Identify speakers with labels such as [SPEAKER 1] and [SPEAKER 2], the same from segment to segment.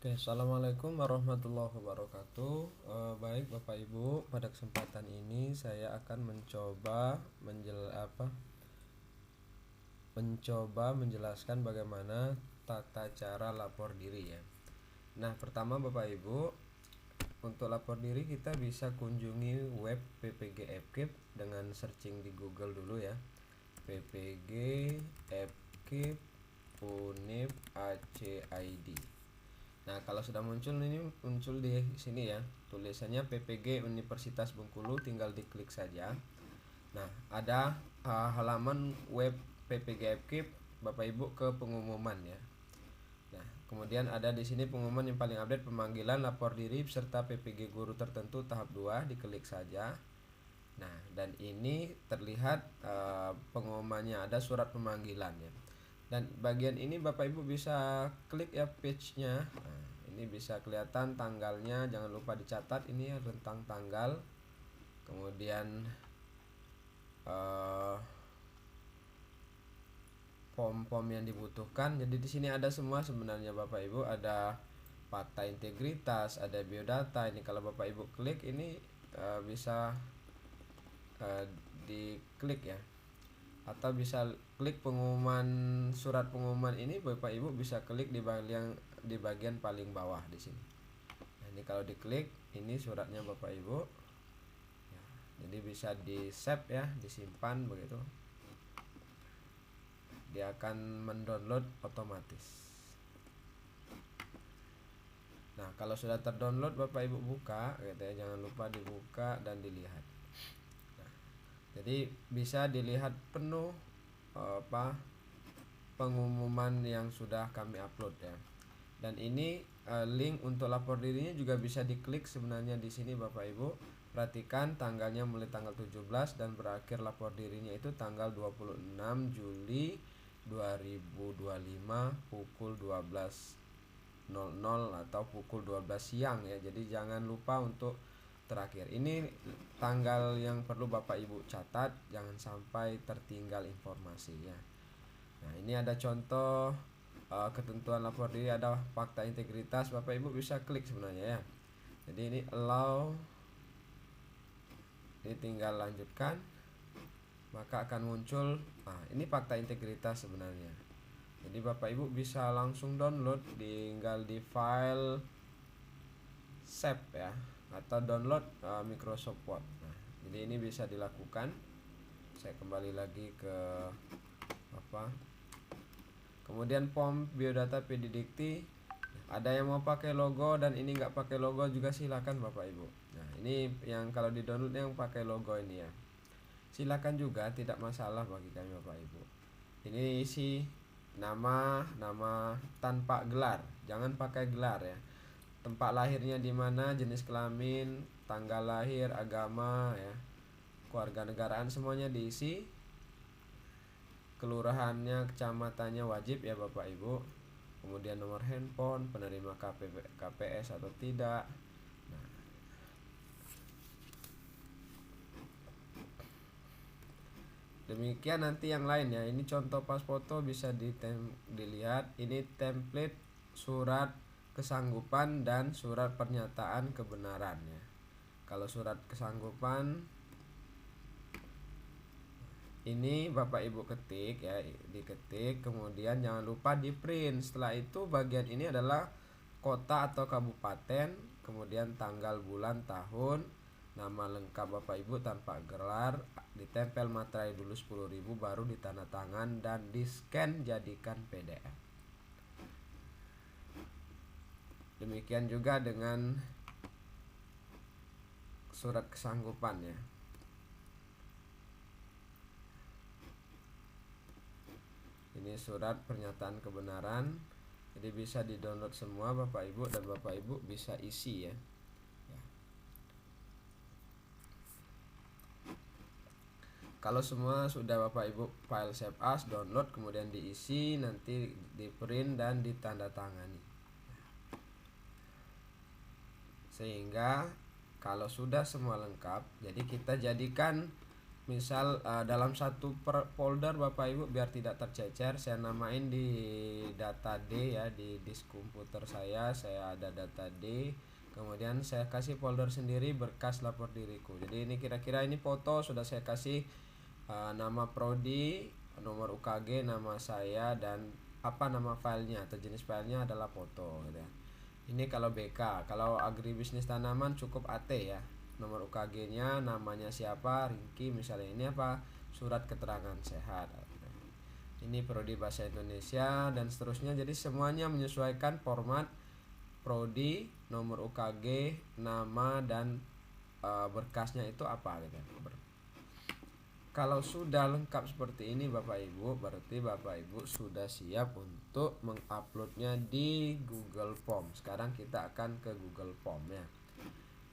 [SPEAKER 1] Oke, assalamualaikum warahmatullahi wabarakatuh. Baik Bapak Ibu, pada kesempatan ini saya akan mencoba menjelaskan bagaimana tata cara lapor diri ya. Nah, pertama Bapak Ibu, untuk lapor diri kita bisa kunjungi web PPG Appkeep dengan searching di Google dulu ya. PPG Appkeep Unip ACID. Nah, kalau sudah muncul, ini muncul di sini ya. Tulisannya PPG Universitas Bengkulu, tinggal diklik saja. Nah, ada halaman web PPG Appkeep, Bapak Ibu ke pengumuman ya. Nah, kemudian ada di sini pengumuman yang paling update, pemanggilan lapor diri serta PPG guru tertentu tahap 2, diklik saja. Nah, dan ini terlihat pengumumannya, ada surat pemanggilan ya. Dan bagian ini Bapak Ibu bisa klik ya page-nya. Nah, ini bisa kelihatan tanggalnya, jangan lupa dicatat ini ya, rentang tanggal. Kemudian form-form yang dibutuhkan. Jadi di sini ada semua sebenarnya Bapak Ibu, ada fakta integritas, ada biodata. Ini kalau Bapak Ibu klik ini bisa diklik ya. Atau bisa klik pengumuman, surat pengumuman ini Bapak Ibu bisa klik di bagian paling bawah di sini. Nah, ini kalau diklik ini suratnya Bapak Ibu. Ya, jadi bisa di-save ya, disimpan begitu. Dia akan mendownload otomatis. Nah, kalau sudah terdownload Bapak Ibu buka gitu ya, jangan lupa dibuka dan dilihat. Nah, jadi bisa dilihat penuh pengumuman yang sudah kami upload ya. Dan ini link untuk lapor dirinya juga bisa diklik sebenarnya di sini Bapak Ibu. Perhatikan tanggalnya mulai tanggal 17 dan berakhir lapor dirinya itu tanggal 26 Juli 2025 pukul 12.00 atau pukul 12 siang ya. Jadi jangan lupa untuk terakhir. Ini tanggal yang perlu Bapak Ibu catat, jangan sampai tertinggal informasinya. Nah, ini ada contoh ketentuan lapor diri, ada fakta integritas. Bapak Ibu bisa klik sebenarnya ya. Jadi ini allow, ini tinggal lanjutkan, maka akan muncul ini fakta integritas sebenarnya. Jadi Bapak Ibu bisa langsung download, tinggal di file save ya, atau download Microsoft Word. Nah, jadi ini bisa dilakukan. Saya kembali lagi ke kemudian form biodata PDDikti. Ada yang mau pakai logo dan ini nggak pakai logo juga silakan Bapak Ibu. Nah, ini yang kalau di download yang pakai logo ini ya, silakan juga, tidak masalah bagi kami Bapak Ibu. Ini isi nama tanpa gelar, jangan pakai gelar ya. Tempat lahirnya di mana, jenis kelamin, tanggal lahir, agama ya, kewarganegaraan semuanya diisi. Kelurahannya, kecamatannya wajib ya Bapak Ibu. Kemudian nomor handphone, penerima KPS atau tidak. Nah, demikian nanti yang lain ya. Ini contoh pas foto bisa dilihat. Ini template surat kesanggupan dan surat pernyataan kebenaran ya. Kalau surat kesanggupan ini Bapak Ibu ketik ya, diketik, kemudian jangan lupa di print. Setelah itu bagian ini adalah kota atau kabupaten, kemudian tanggal, bulan, tahun, nama lengkap Bapak Ibu tanpa gelar, ditempel materai dulu 10.000, baru ditandatangan dan di scan jadikan PDF. Demikian juga dengan surat kesanggupan ya. Ini surat pernyataan kebenaran. Jadi bisa di-download semua Bapak Ibu, dan Bapak Ibu bisa isi ya. Kalau semua sudah Bapak Ibu file save as, download, kemudian diisi, nanti di print dan ditandatangani. Sehingga kalau sudah semua lengkap, jadi kita jadikan misal dalam satu folder Bapak Ibu, biar tidak tercecer, saya namain di data D ya, di disk komputer saya ada data D, kemudian saya kasih folder sendiri berkas lapor diriku. Jadi ini kira-kira ini foto sudah saya kasih nama prodi, nomor UKG, nama saya, dan apa nama filenya atau jenis filenya adalah foto gitu ya. Ini kalau BK. Kalau agribisnis tanaman cukup AT ya, nomor UKG-nya, namanya siapa, Ringki misalnya. Ini apa, surat keterangan sehat. Ini prodi bahasa Indonesia dan seterusnya. Jadi semuanya menyesuaikan format prodi, nomor UKG, nama, dan berkasnya itu apa gitu. Kalau sudah lengkap seperti ini Bapak Ibu, berarti Bapak Ibu sudah siap untuk menguploadnya di Google Form. Sekarang kita akan ke Google Form ya.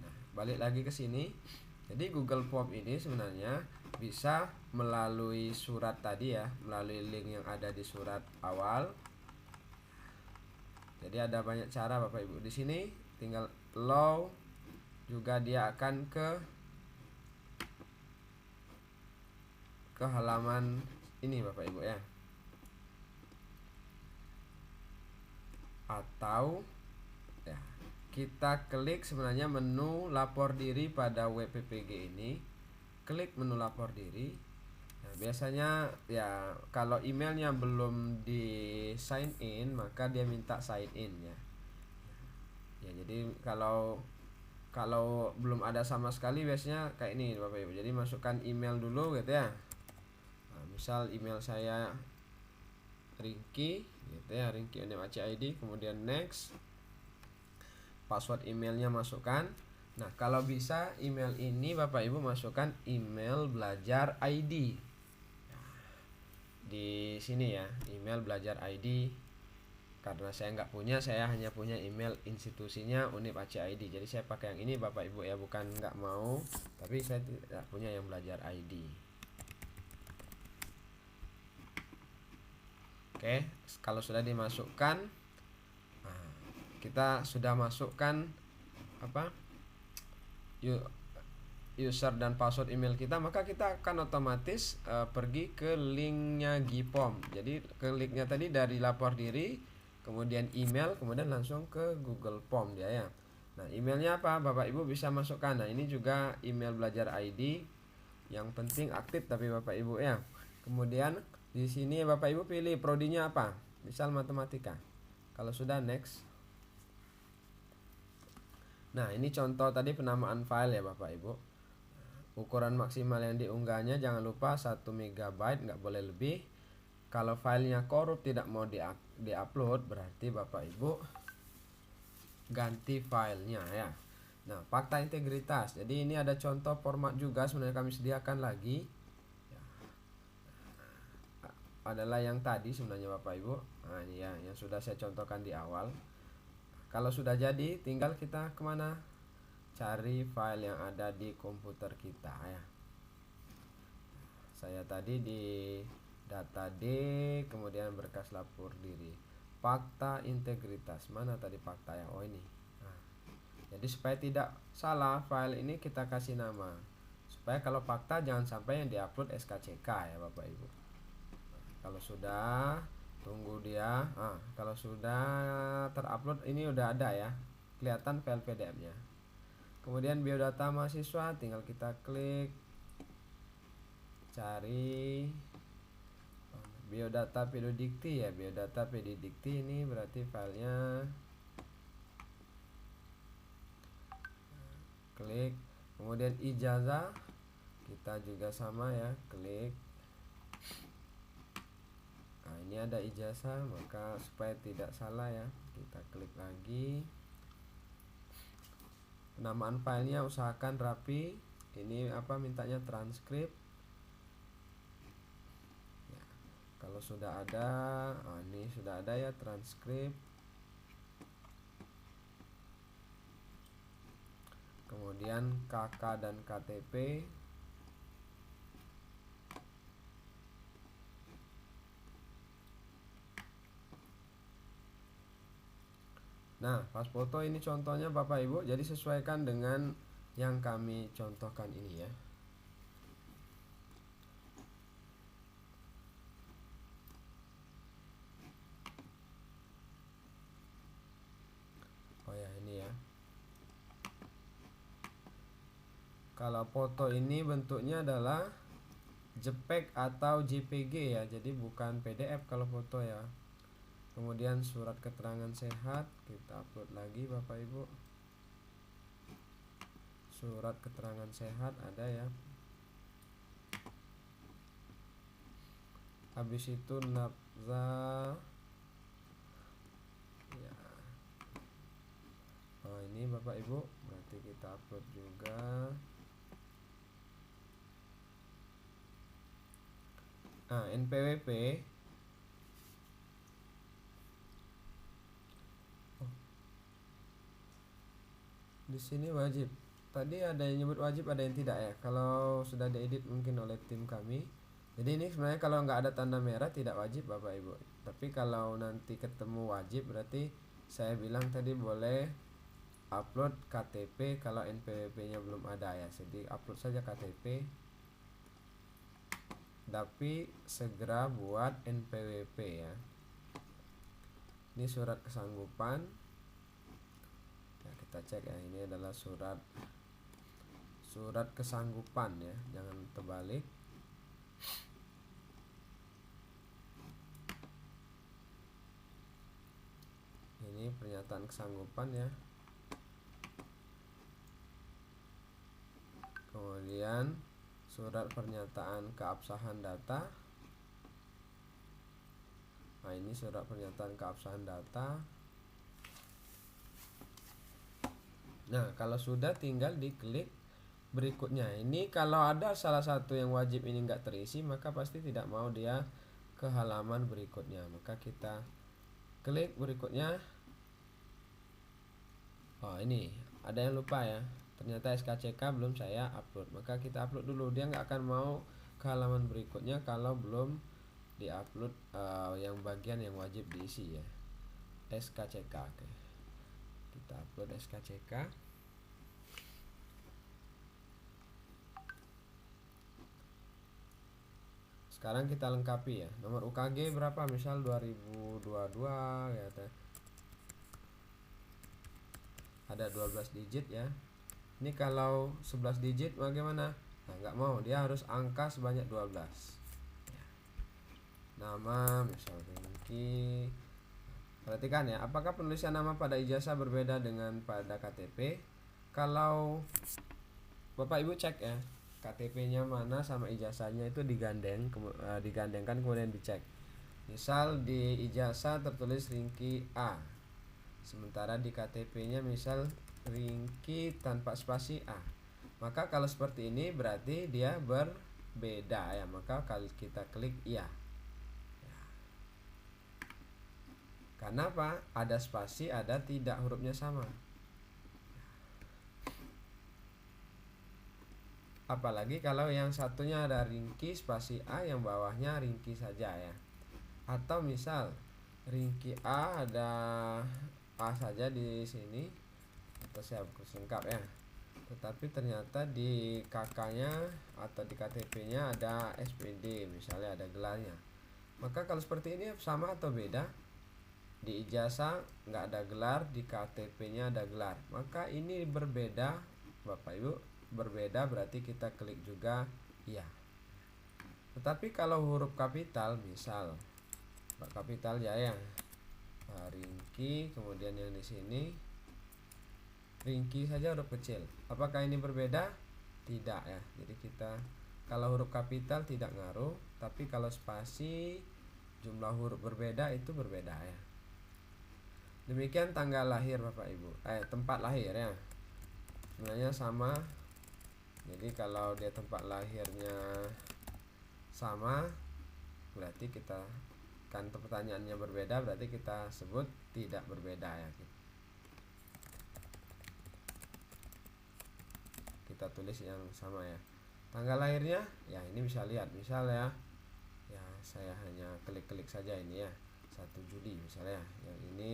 [SPEAKER 1] Nah, balik lagi ke sini. Jadi Google Form ini sebenarnya bisa melalui surat tadi ya, melalui link yang ada di surat awal. Jadi ada banyak cara Bapak Ibu. Di sini tinggal allow, juga dia akan ke halaman ini Bapak Ibu ya. Atau ya, kita klik sebenarnya menu lapor diri pada web PPG ini. Klik menu lapor diri. Nah, biasanya ya kalau emailnya belum di sign in, maka dia minta sign in ya. Ya, jadi kalau belum ada sama sekali biasanya kayak ini Bapak Ibu. Jadi masukkan email dulu gitu ya. Misal email saya Ringki gitu ya, Ringki ID, kemudian next, password emailnya masukkan. Nah, kalau bisa email ini Bapak Ibu masukkan email belajar ID di sini ya, email belajar ID. Karena saya nggak punya, saya hanya punya email institusinya Unip ID. Jadi saya pakai yang ini Bapak Ibu ya, bukan nggak mau, tapi saya tidak punya yang belajar ID. Oke, kalau sudah dimasukkan, nah, kita sudah masukkan apa user dan password email kita, maka kita akan otomatis pergi ke linknya Gipom. Jadi ke linknya tadi dari lapor diri, kemudian email, kemudian langsung ke Google Form dia ya. Nah, emailnya apa Bapak Ibu bisa masukkan. Nah, ini juga email belajar ID, yang penting aktif tapi Bapak Ibu ya. Kemudian di sini Bapak Ibu pilih prodinya apa, misal matematika. Kalau sudah next. Nah, ini contoh tadi penamaan file ya Bapak Ibu. Ukuran maksimal yang diunggahnya jangan lupa 1 MB, nggak boleh lebih. Kalau filenya korup tidak mau diupload, berarti Bapak Ibu ganti filenya ya. Nah, fakta integritas. Jadi ini ada contoh format juga sebenarnya kami sediakan lagi. Adalah yang tadi sebenarnya Bapak Ibu. Nah, ini ya yang sudah saya contohkan di awal. Kalau sudah jadi, tinggal kita kemana? Cari file yang ada di komputer kita ya. Saya tadi di data D, kemudian berkas lapor diri, fakta integritas. Mana tadi fakta ya? Oh ini. Nah, jadi supaya tidak salah, file ini kita kasih nama. Supaya kalau fakta jangan sampai yang diupload SKCK ya Bapak Ibu. Kalau sudah, tunggu dia. Kalau sudah terupload, ini udah ada ya, kelihatan file PDF-nya. Kemudian biodata mahasiswa, tinggal kita klik, cari biodata pedodikti ya, biodata pedodikti ini berarti filenya. Klik, kemudian ijazah, kita juga sama ya, klik. Nah, ini ada ijazah, maka supaya tidak salah ya, kita klik lagi. Penamaan filenya usahakan rapi. Ini apa, mintanya transkrip ya. Kalau sudah ada, ini sudah ada ya transkrip. Kemudian KK dan KTP. Nah, pas foto ini contohnya Bapak Ibu, jadi sesuaikan dengan yang kami contohkan ini ya. Kalau foto ini bentuknya adalah JPEG atau JPG ya, jadi bukan PDF kalau foto ya. Kemudian surat keterangan sehat kita upload lagi Bapak Ibu. Surat keterangan sehat ada ya. Habis itu nafza ya. Oh ini Bapak Ibu, berarti kita upload juga. Nah, NPWP di sini wajib. Tadi ada yang nyebut wajib, ada yang tidak ya. Kalau sudah diedit mungkin oleh tim kami. Jadi ini sebenarnya kalau nggak ada tanda merah tidak wajib Bapak Ibu. Tapi kalau nanti ketemu wajib berarti saya bilang tadi boleh upload KTP kalau NPWP-nya belum ada ya. Jadi upload saja KTP. Tapi segera buat NPWP ya. Ini surat kesanggupan ya, kita cek ya, ini adalah surat kesanggupan ya, jangan terbalik. Ini pernyataan kesanggupan ya. Kemudian surat pernyataan keabsahan data. Nah ini surat pernyataan keabsahan data. Nah kalau sudah tinggal diklik berikutnya. Ini kalau ada salah satu yang wajib ini enggak terisi, maka pasti tidak mau dia ke halaman berikutnya. Maka kita klik berikutnya. Oh ini ada yang lupa ya, ternyata SKCK belum saya upload. Maka kita upload dulu, dia nggak akan mau ke halaman berikutnya kalau belum diupload yang bagian yang wajib diisi ya, SKCK. Oke. Kita upload SKCK. Sekarang kita lengkapi ya, nomor UKG berapa, misal 2022 ya, ada 12 digit ya. Ini kalau 11 digit bagaimana? Nah nggak mau, dia harus angka sebanyak 12 ya. Nama misal Ringki. Perhatikan ya, apakah penulisan nama pada ijazah berbeda dengan pada KTP? Kalau Bapak Ibu cek ya, KTP-nya mana sama ijazahnya itu digandengkan kemudian dicek. Misal di ijazah tertulis Ringki A, sementara di KTP-nya misal Ringki tanpa spasi A. Maka kalau seperti ini berarti dia berbeda ya, maka kalau kita klik iya. Karena apa? Ada spasi, ada tidak, hurufnya sama. Apalagi kalau yang satunya ada Ringki spasi A, yang bawahnya Ringki saja ya. Atau misal Ringki A ada A saja di sini, atau saya hapus lengkap ya, tetapi ternyata di kakaknya atau di KTP-nya ada SPD, misalnya ada gelarnya. Maka kalau seperti ini sama atau beda? Di ijazah nggak ada gelar, di KTP-nya ada gelar. Maka ini berbeda Bapak Ibu, berbeda berarti kita klik juga iya. Tetapi kalau huruf kapital, misal kapital Jaya, Ringki, kemudian yang di sini Ringki saja huruf kecil. Apakah ini berbeda? Tidak ya. Jadi kita kalau huruf kapital tidak ngaruh, tapi kalau spasi jumlah huruf berbeda itu berbeda ya. Demikian tanggal lahir Bapak Ibu, tempat lahir ya. Sebenarnya sama. Jadi kalau dia tempat lahirnya sama, berarti kita kan pertanyaannya berbeda, berarti kita sebut tidak berbeda ya. Kita tulis yang sama ya. Tanggal lahirnya ya ini bisa lihat, misal ya. Ya saya hanya klik-klik saja ini ya, 1 Juli misalnya. Yang ini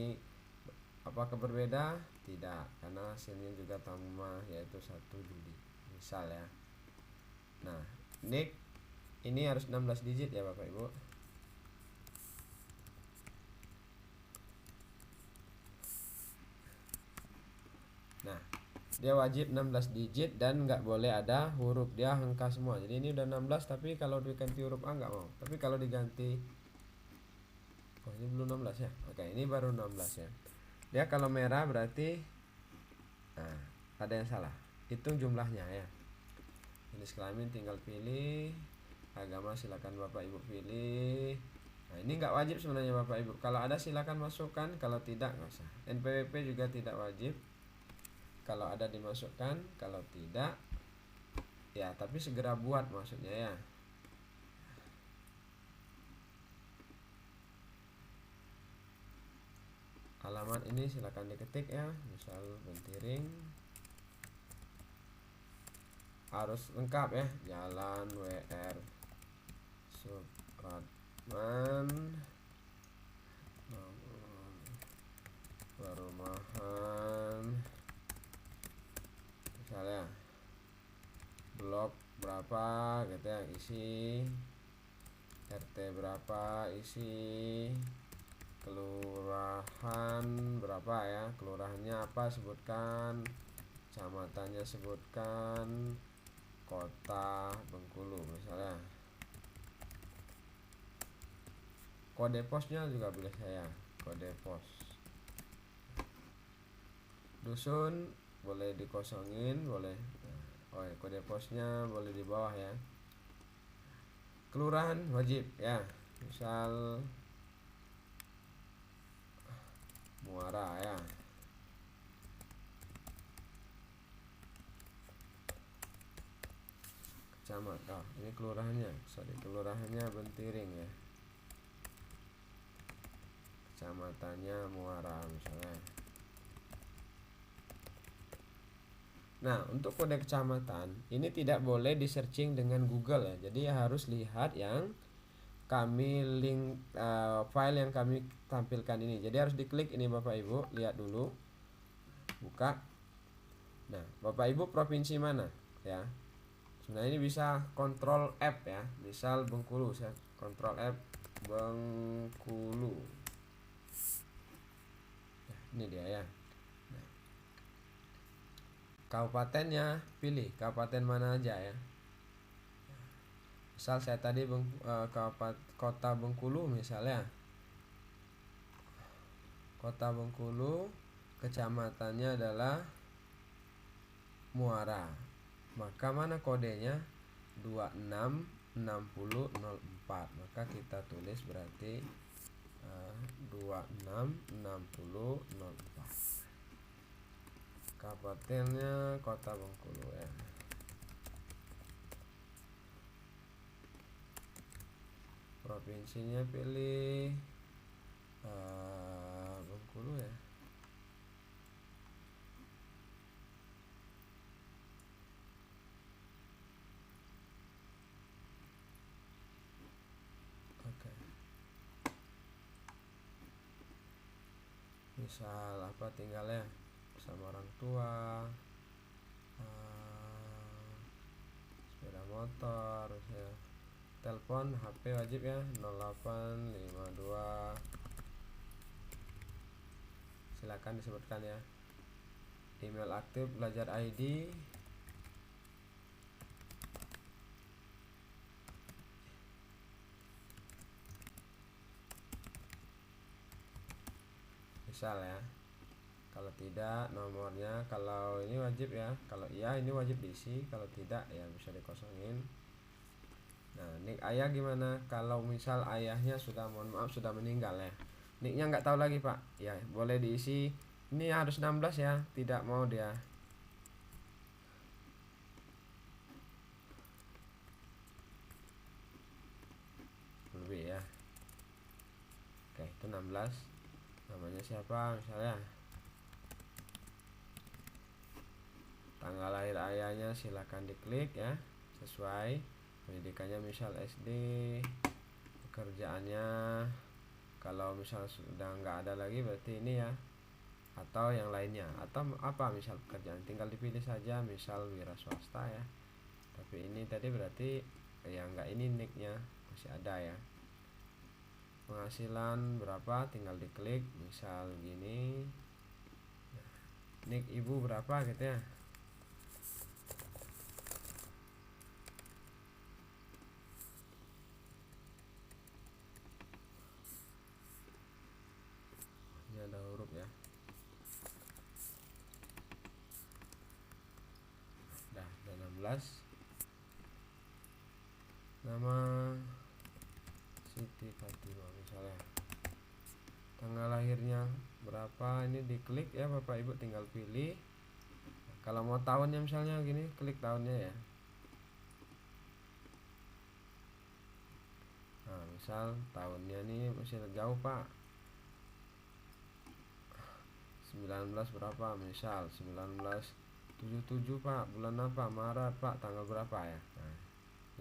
[SPEAKER 1] apakah berbeda? Tidak, karena hasilnya juga sama, yaitu 1 Juli misal ya. Nah NIK ini harus 16 digit ya Bapak Ibu. Nah dia wajib 16 digit dan nggak boleh ada huruf, dia angka semua. Jadi ini udah 16, tapi kalau diganti huruf A nggak mau. Tapi kalau diganti, oh ini belum 16 ya. Oke, ini baru 16 ya. Dia kalau merah berarti, nah, ada yang salah. Hitung jumlahnya ya. Jenis kelamin tinggal pilih, agama silakan Bapak Ibu pilih. Nah, ini nggak wajib sebenarnya Bapak Ibu. Kalau ada silakan masukkan, kalau tidak nggak usah. NPWP juga tidak wajib. Kalau ada dimasukkan, kalau tidak ya, tapi segera buat maksudnya ya. Alamat ini silakan diketik ya, misal Bentiring, harus lengkap ya, Jalan WR Supratman, perumahan misalnya blok berapa gitu ya, isi RT berapa, isi kelurahan berapa ya, kelurahannya apa sebutkan, kecamatannya sebutkan, kota Bengkulu misalnya, kode posnya juga boleh saya, kode pos. Dusun boleh dikosongin, boleh. Oh ya, kode posnya boleh di bawah ya. Kelurahan wajib ya, misal Muara ya. Kecamatan, oh ini kelurahannya, sorry, kelurahannya Bentiring ya, kecamatannya Muara misalnya. Nah, untuk kode kecamatan ini tidak boleh di searching dengan Google ya. Jadi harus lihat yang kami link file yang kami tampilkan ini. Jadi harus diklik ini Bapak Ibu, lihat dulu. Buka. Nah, Bapak Ibu provinsi mana ya? Sebenarnya ini bisa kontrol F ya. Misal Bengkulu, saya kontrol F Bengkulu. Nah, ini dia ya. Kabupatennya pilih kabupaten mana aja ya. Misal saya tadi kota Bengkulu misalnya, kota Bengkulu, kecamatannya adalah Muara, maka mana kodenya 266004, maka kita tulis berarti 266004. Kabupatennya kota Bengkulu ya. Provinsinya pilih Bengkulu ya. Oke. Misal apa tinggalnya sama orang tua, sepeda motor ya. Telepon HP wajib ya, 0852, silakan disebutkan ya. Email aktif belajar ID, misal ya. Kalau tidak nomornya, kalau ini wajib ya, kalau iya ini wajib diisi, kalau tidak ya bisa dikosongin. Nah, nick ayah gimana? Kalau misal ayahnya sudah, mohon maaf, sudah meninggal ya, nicknya nggak tahu lagi Pak ya, boleh diisi. Ini harus 16 ya, tidak mau dia. Lebih ya. Oke, itu 16. Namanya siapa misalnya. Tanggal lahir ayahnya silakan diklik ya, sesuai pendidikannya, misal SD. Pekerjaannya kalau misal sudah nggak ada lagi berarti ini ya, atau yang lainnya, atau apa misal pekerjaan tinggal dipilih saja, misal wira swasta ya. Tapi ini tadi berarti ya nggak, ini nicknya masih ada ya. Penghasilan berapa tinggal diklik, misal gini. Nick ibu berapa gitu ya. nama Siti Fatimah misalnya, tanggal lahirnya berapa, ini diklik ya Bapak Ibu, tinggal pilih. Kalau mau tahunnya misalnya gini, klik tahunnya ya. Nah misal tahunnya nih masih jauh Pak, 19 berapa, misal 1977 Pak, bulan apa, Maret Pak, tanggal berapa ya. Nah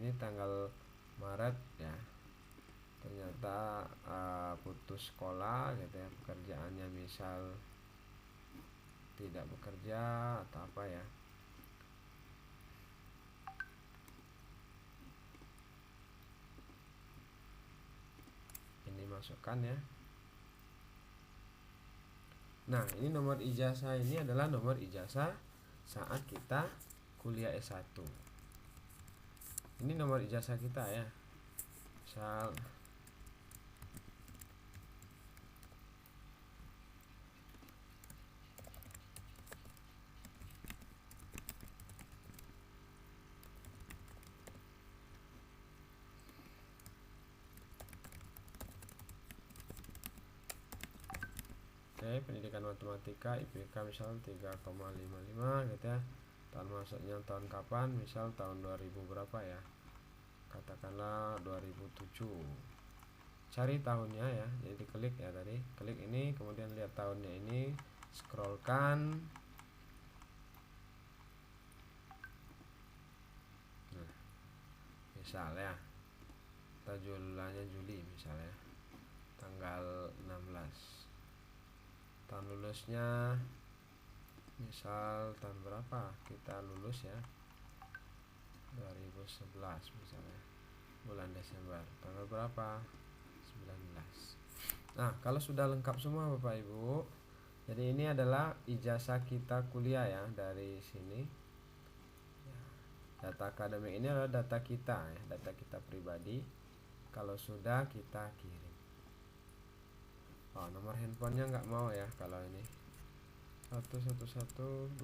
[SPEAKER 1] ini tanggal Maret ya, ternyata putus sekolah gitu ya, pekerjaannya misal tidak bekerja atau apa ya. Ini masukkan ya. Nah ini nomor ijazah, ini adalah nomor ijazah saat kita kuliah S1. Ini nomor ijazah kita ya, misal pendidikan matematika IPK misal 3,55 gitu ya. Tahun masuknya tahun kapan, misal tahun 2000 berapa ya, katakanlah 2007. Cari tahunnya ya, jadi klik ya, tadi klik ini, kemudian lihat tahunnya ini, scrollkan. Nah misal ya, kita bulannya Juli misalnya, tanggal 16. Tahun lulusnya misal tahun berapa kita lulus ya, 2011 misalnya, bulan Desember, tanggal berapa, 19. Nah kalau sudah lengkap semua Bapak Ibu, jadi ini adalah ijazah kita kuliah ya, dari sini data akademik ini adalah data kita ya, data kita pribadi. Kalau sudah kita kirim. Oh nomor handphonenya nggak mau ya kalau ini, 1112222.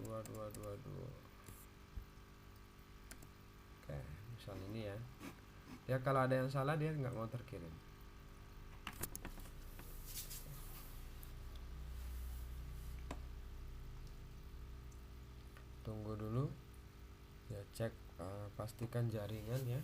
[SPEAKER 1] Oke misal ini ya, ya kalau ada yang salah dia nggak mau terkirim. Tunggu dulu ya, cek pastikan jaringan ya.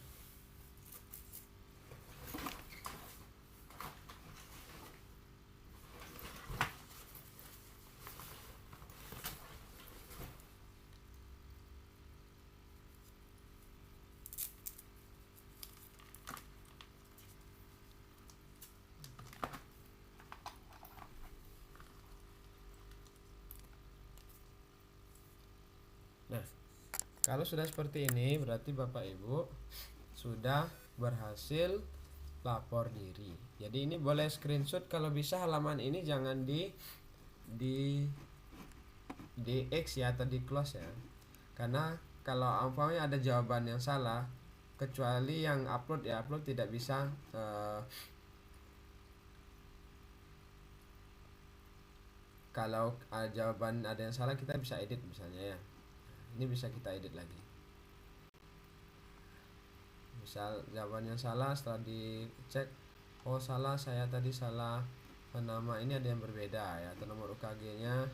[SPEAKER 1] Nah kalau sudah seperti ini berarti Bapak Ibu sudah berhasil lapor diri. Jadi ini boleh screenshot, kalau bisa halaman ini jangan di X ya, atau di close ya, karena kalau umpamanya ada jawaban yang salah, kecuali yang upload ya, upload tidak bisa kalau jawaban ada yang salah kita bisa edit misalnya ya, ini bisa kita edit lagi. Misal jawabannya salah, setelah dicek, oh salah, saya tadi salah nama, ini ada yang berbeda ya, atau nomor UKG nya.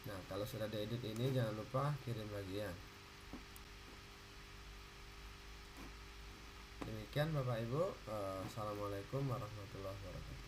[SPEAKER 1] Nah kalau sudah diedit ini jangan lupa kirim lagi ya. Demikian Bapak Ibu, assalamualaikum warahmatullahi wabarakatuh.